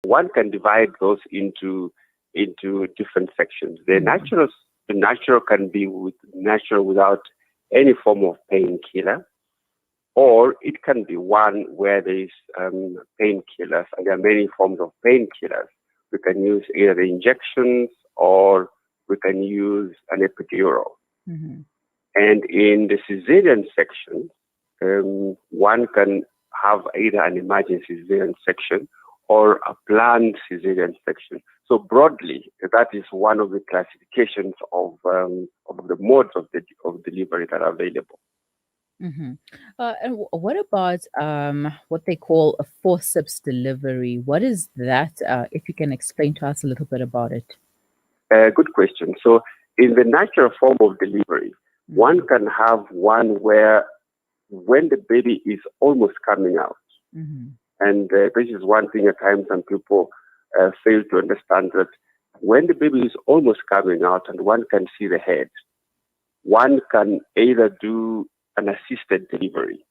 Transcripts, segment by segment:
one can divide those into different sections. The natural can be natural without any form of painkiller, or it can be one where there is painkillers, and there are many forms of painkillers. We can use either the injections or we can use an epidural. Mm-hmm. And in the cesarean section, one can have either an emergency cesarean section or a planned cesarean section. So broadly, that is one of the classifications of the modes of delivery that are available. Mm-hmm. And what about what they call a forceps delivery? What is that? If you can explain to us a little bit about it. Good question. So in the natural form of delivery, one can have one where when the baby is almost coming out, and this is one thing at times some people fail to understand, that when the baby is almost coming out and one can see the head, one can either do an assisted delivery.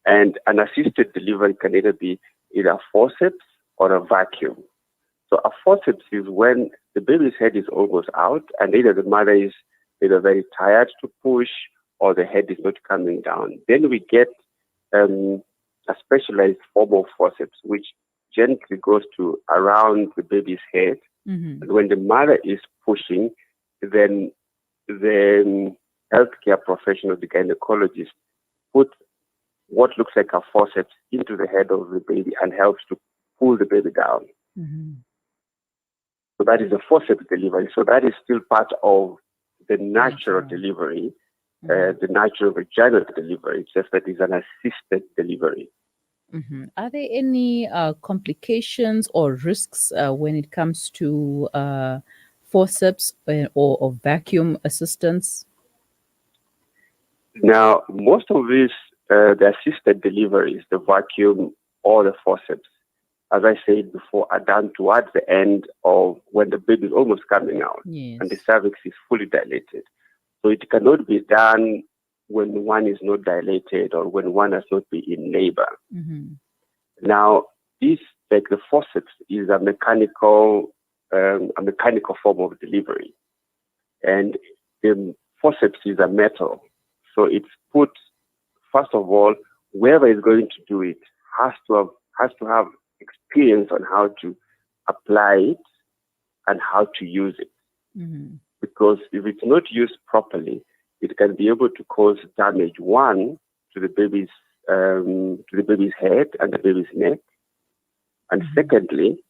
And an assisted delivery can either be either forceps or a vacuum. So a forceps is when the baby's head is almost out and either the mother is either very tired to push or the head is not coming down. Then we get a specialized form of forceps, which gently goes to around the baby's head. And when the mother is pushing, then the healthcare professional, the gynecologist, put what looks like a forceps into the head of the baby and helps to pull the baby down. So that is a forceps delivery. So that is still part of the natural delivery, the natural vaginal delivery. It's just that it's an assisted delivery. Are there any complications or risks when it comes to forceps or vacuum assistance? Now, most of these, the assisted deliveries, the vacuum or the forceps, as I said before, are done towards the end of when the baby is almost coming out and the cervix is fully dilated. So it cannot be done when one is not dilated or when one has not been in labor. Now, this, like the forceps, is a mechanical form of delivery, and the forceps is a metal. So it's put, first of all, whoever is going to do it has to have experience on how to apply it and how to use it. Because if it's not used properly, it can be able to cause damage, one, to the baby's head and the baby's neck, and secondly,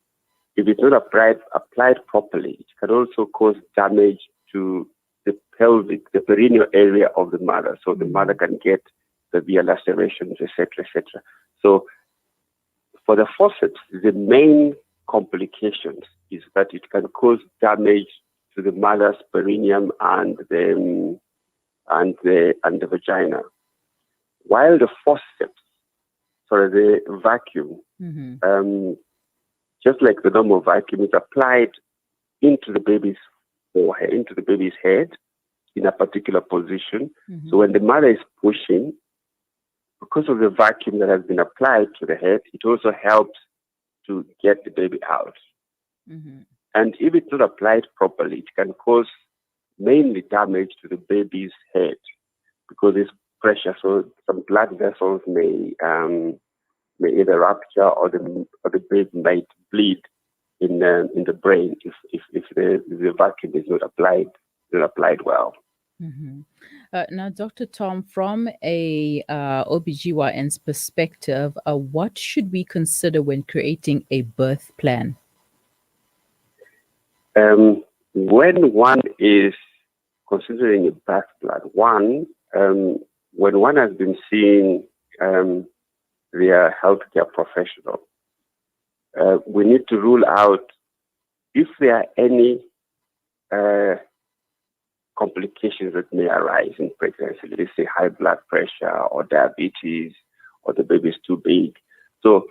if it's not applied properly, it can also cause damage to the pelvic, the perineal area of the mother. So the mother can get severe lacerations, etc., etc. So for the forceps, the main complications is that it can cause damage to the mother's perineum and the vagina. While the forceps, the vacuum, just like the normal vacuum, is applied into the baby's forehead, into the baby's head in a particular position. So when the mother is pushing, because of the vacuum that has been applied to the head, it also helps to get the baby out. And if it's not applied properly, it can cause mainly damage to the baby's head because it's pressure. So some blood vessels may either rupture or the baby might bleed in the brain if the vacuum is not applied well. Now, Dr. Tom, from a OBGYN's perspective, what should we consider when creating a birth plan? When one is considering a birth plan, when one has been seeing their healthcare professional, we need to rule out if there are any complications that may arise in pregnancy, let's say high blood pressure or diabetes, or the baby is too big. So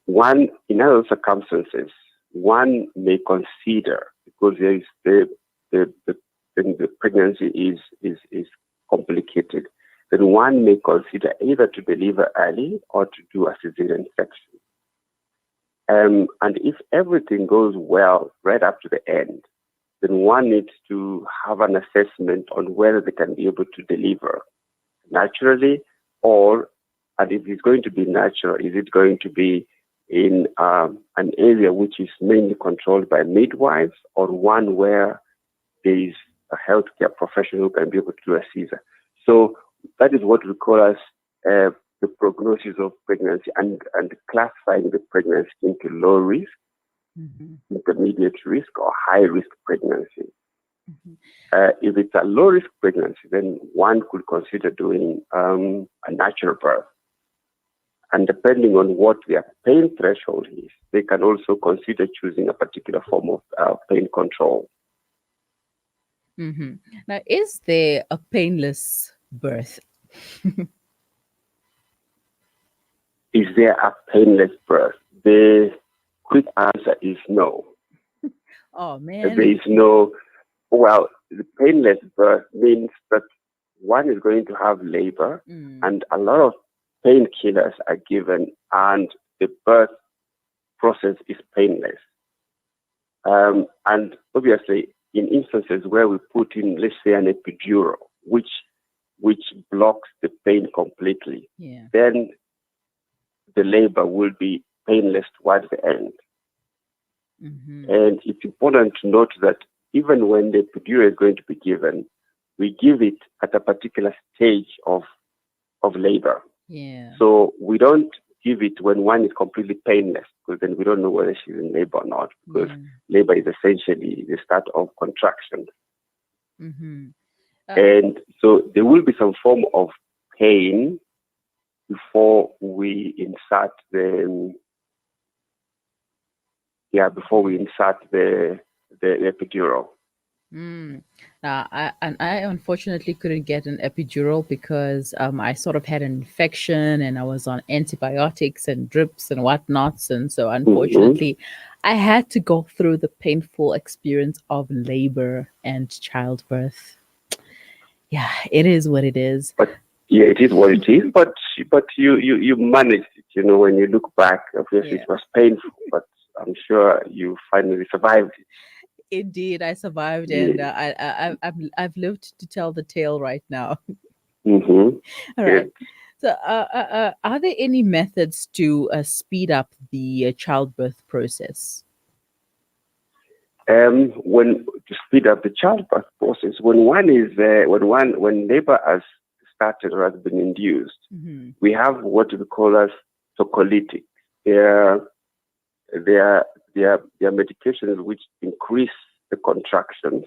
one, in other circumstances, one may consider, because there is the pregnancy is complicated, then one may consider either to deliver early or to do a cesarean section. And if everything goes well right up to the end, then one needs to have an assessment on whether they can be able to deliver naturally, and if it's going to be natural, is it going to be in an area which is mainly controlled by midwives, or one where there is a healthcare professional who can be able to do a Caesar. So that is what we call as the prognosis of pregnancy, and classifying the pregnancy into low risk, intermediate risk, or high risk pregnancy. If it's a low risk pregnancy, then one could consider doing a natural birth. And depending on what their pain threshold is, they can also consider choosing a particular form of pain control. Now, is there a painless birth? Is there a painless birth? The quick answer is no. Oh, man. There is no, well, the painless birth means that one is going to have labor, and a lot of painkillers are given, and the birth process is painless. And obviously, in instances where we put in, let's say, an epidural, which blocks the pain completely, then the labor will be painless towards the end. And it's important to note that even when the epidural is going to be given, we give it at a particular stage of labor. So we don't give it when one is completely painless, because then we don't know whether she's in labor or not, because labor is essentially the start of contraction. And so there will be some form of pain before we insert the epidural. Now, I unfortunately couldn't get an epidural because I sort of had an infection and I was on antibiotics and drips and whatnots. And so unfortunately, I had to go through the painful experience of labor and childbirth. Yeah, it is what it is. But yeah, it is what it is. But you managed it. You know, when you look back, obviously it was painful, but I'm sure you finally survived it. Indeed, I survived, and I've lived to tell the tale right now. All right. So, are there any methods to speed up the childbirth process? When to speed up the childbirth process, when labor has started or has been induced, we have what we call as tocolytics. They are medications which increase the contractions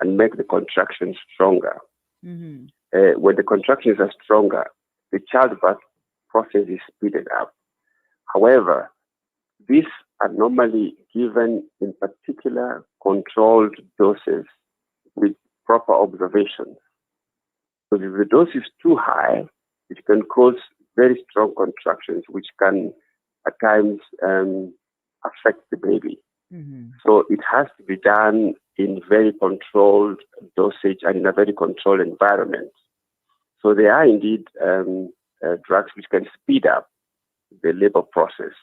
and make the contractions stronger. When the contractions are stronger, the childbirth process is speeded up. However, these are normally given in particular controlled doses with proper observations. So if the dose is too high, it can cause very strong contractions, which can at times affect the baby. So it has to be done in very controlled dosage and in a very controlled environment. So there are indeed drugs which can speed up the labor process.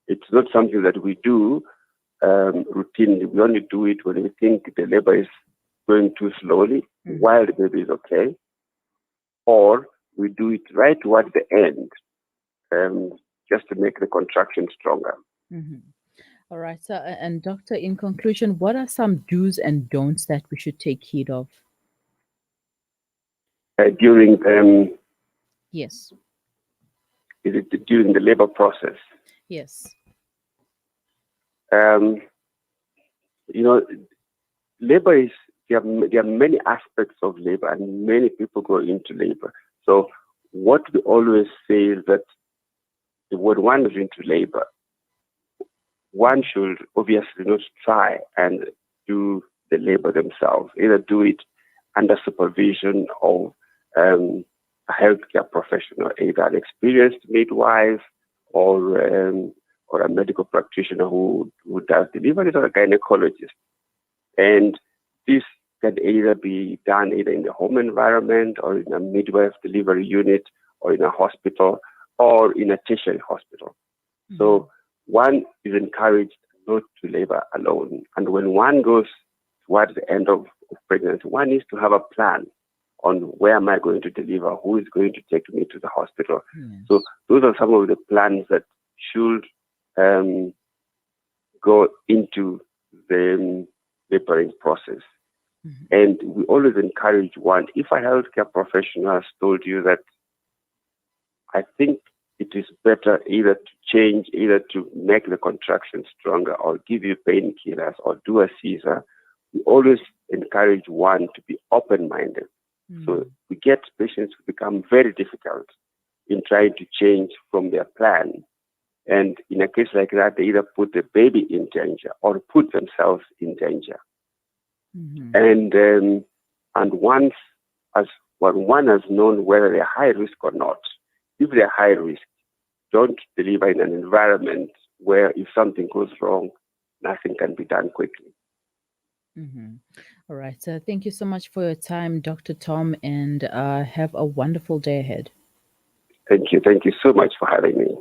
It's not something that we do routinely. We only do it when we think the labor is going too slowly while the baby is okay, or we do it right towards the end just to make the contraction stronger. All right. So, and doctor, in conclusion, what are some do's and don'ts that we should take heed of? During yes. Is it during the labor process? Yes. Labor is, there are many aspects of labor, and many people go into labor. So what we always say is that when one is into labor, one should obviously not try and do the labor themselves. Either do it under supervision of a healthcare professional, either an experienced midwife or a medical practitioner who does delivery, or a gynecologist. And this can either be done either in the home environment or in a midwife delivery unit or in a hospital or in a tertiary hospital. So one is encouraged not to labor alone. And when one goes towards the end of pregnancy, one needs to have a plan on where am I going to deliver, who is going to take me to the hospital. Yes. So those are some of the plans that should go into the laboring process. Mm-hmm. And we always encourage one, if a healthcare professional has told you that I think it is better either to change, either to make the contraction stronger or give you painkillers or do a Caesar, we always encourage one to be open-minded. Mm. So we get patients who become very difficult in trying to change from their plan. And in a case like that, they either put the baby in danger or put themselves in danger. Mm-hmm. And once, one has known whether they're high risk or not, if they're high risk, don't deliver in an environment where if something goes wrong, nothing can be done quickly. Mm-hmm. All right. Thank you so much for your time, Dr. Tom, and have a wonderful day ahead. Thank you. Thank you so much for having me.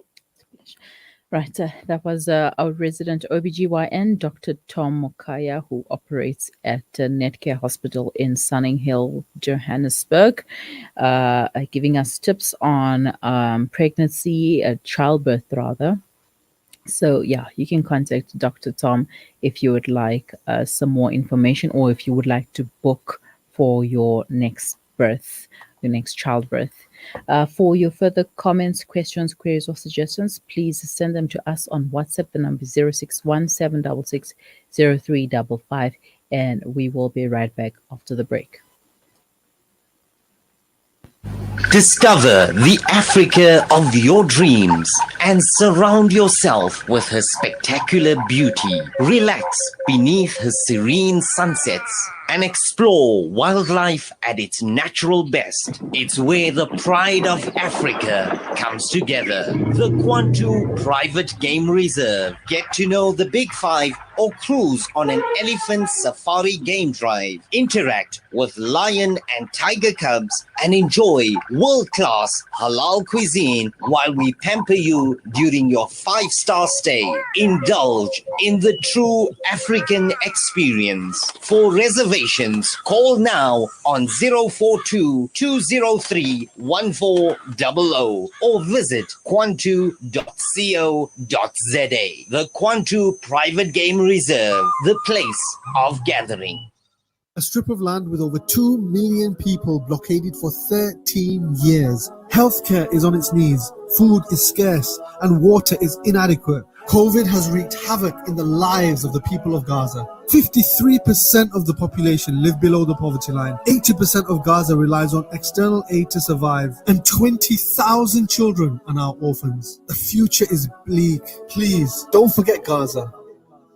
Right. That was our resident OBGYN, Dr. Tom Mokaya, who operates at Netcare Hospital in Sunninghill, Johannesburg, giving us tips on pregnancy, childbirth rather. So, yeah, you can contact Dr. Tom if you would like some more information or if you would like to book for your next birth, your next childbirth. For your further comments, questions, queries, or suggestions, please send them to us on WhatsApp. The number is 061 766 0355, and we will be right back after the break. Discover the Africa of your dreams and surround yourself with her spectacular beauty. Relax beneath her serene sunsets and explore wildlife at its natural best. It's where the pride of Africa comes together. The Kwantu Private Game Reserve. Get to know the Big Five or cruise on an elephant safari game drive. Interact with lion and tiger cubs and enjoy world-class halal cuisine while we pamper you during your 5-star stay. Indulge in the true African experience. For reservations, call now on 042-203-1400 or visit kwantu.co.za. The Kwantu Private Game Reserve, the place of gathering. A strip of land with over 2 million people blockaded for 13 years. Healthcare is on its knees, food is scarce, and water is inadequate. COVID has wreaked havoc in the lives of the people of Gaza. 53% of the population live below the poverty line. 80% of Gaza relies on external aid to survive. And 20,000 children are now orphans. The future is bleak. Please, don't forget Gaza.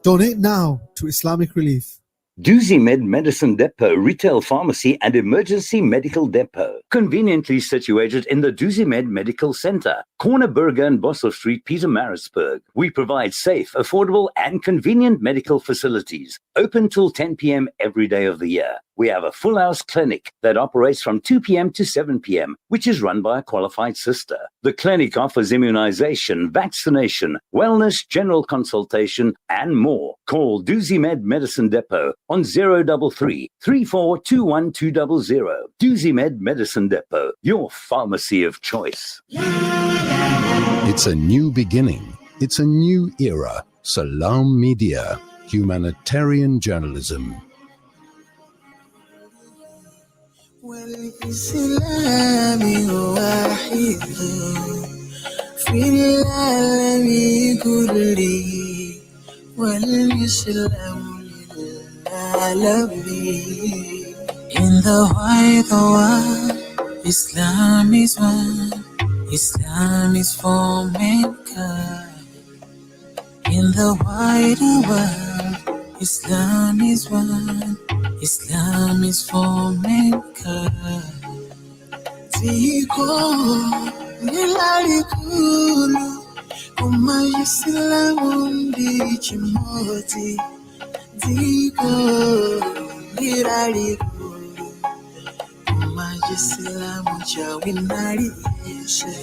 Donate now to Islamic Relief. DusiMed Medicine Depot Retail Pharmacy and Emergency Medical Depot. Conveniently situated in the DusiMed Medical Center, corner Burger and Bossel Street, Pietermaritzburg. We provide safe, affordable and convenient medical facilities. Open till 10 p.m. every day of the year. We have a full house clinic that operates from 2 p.m. to 7 p.m., which is run by a qualified sister. The clinic offers immunization, vaccination, wellness, general consultation, and more. Call DusiMed Medicine Depot on 033 3421 DusiMed Medicine Depot, your pharmacy of choice. It's a new beginning. It's a new era. Salam Media, humanitarian journalism. والإسلام واحد في العالم كله والإسلام للعالمين. In the wide world, Islam is one. Islam is for mankind. In the wide world, Islam is one. Islam is for mankind. Ziko nilalikulu kuma Islamu ndichimoti. Ziko nilalikulu kuma Islamu chawinali yeshe.